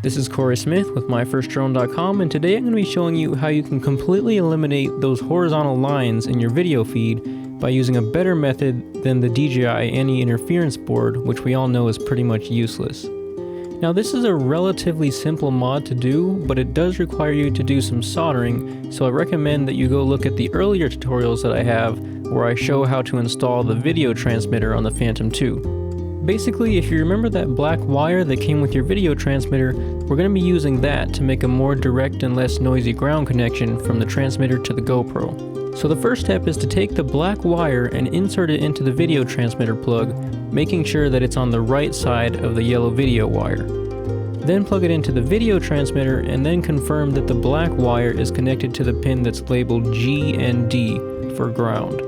This is Corey Smith with MyFirstDrone.com, and today I'm going to be showing you how you can completely eliminate those horizontal lines in your video feed by using a better method than the DJI anti-interference board, which we all know is pretty much useless. Now this is a relatively simple mod to do, but it does require you to do some soldering, so I recommend that you go look at the earlier tutorials that I have where I show how to install the video transmitter on the Phantom 2. Basically, if you remember that black wire that came with your video transmitter, we're going to be using that to make a more direct and less noisy ground connection from the transmitter to the GoPro. So the first step is to take the black wire and insert it into the video transmitter plug, making sure that it's on the right side of the yellow video wire. Then plug it into the video transmitter and then confirm that the black wire is connected to the pin that's labeled G and D for ground.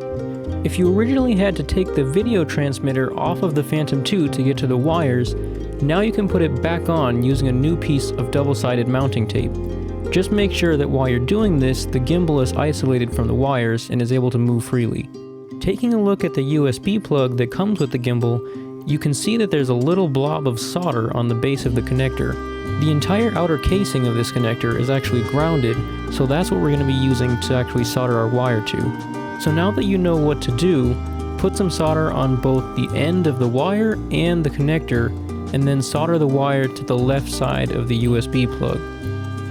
If you originally had to take the video transmitter off of the Phantom 2 to get to the wires, now you can put it back on using a new piece of double-sided mounting tape. Just make sure that while you're doing this, the gimbal is isolated from the wires and is able to move freely. Taking a look at the USB plug that comes with the gimbal, you can see that there's a little blob of solder on the base of the connector. The entire outer casing of this connector is actually grounded, so that's what we're going to be using to actually solder our wire to. So now that you know what to do, put some solder on both the end of the wire and the connector, and then solder the wire to the left side of the USB plug.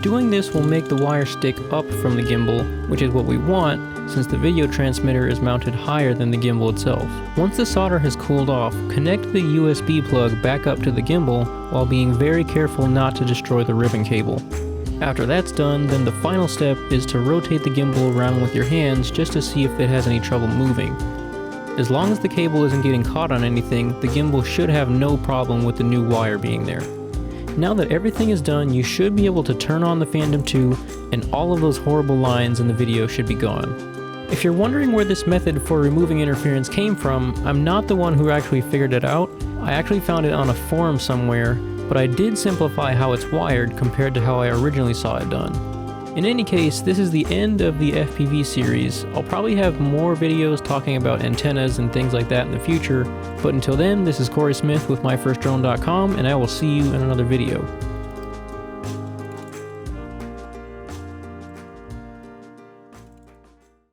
Doing this will make the wire stick up from the gimbal, which is what we want since the video transmitter is mounted higher than the gimbal itself. Once the solder has cooled off, connect the USB plug back up to the gimbal while being very careful not to destroy the ribbon cable. After that's done, then the final step is to rotate the gimbal around with your hands just to see if it has any trouble moving. As long as the cable isn't getting caught on anything, the gimbal should have no problem with the new wire being there. Now that everything is done, you should be able to turn on the Phantom 2 and all of those horrible lines in the video should be gone. If you're wondering where this method for removing interference came from, I'm not the one who actually figured it out. I actually found it on a forum somewhere, but I did simplify how it's wired compared to how I originally saw it done. In any case, this is the end of the FPV series. I'll probably have more videos talking about antennas and things like that in the future, but until then, this is Corey Smith with MyFirstDrone.com, and I will see you in another video.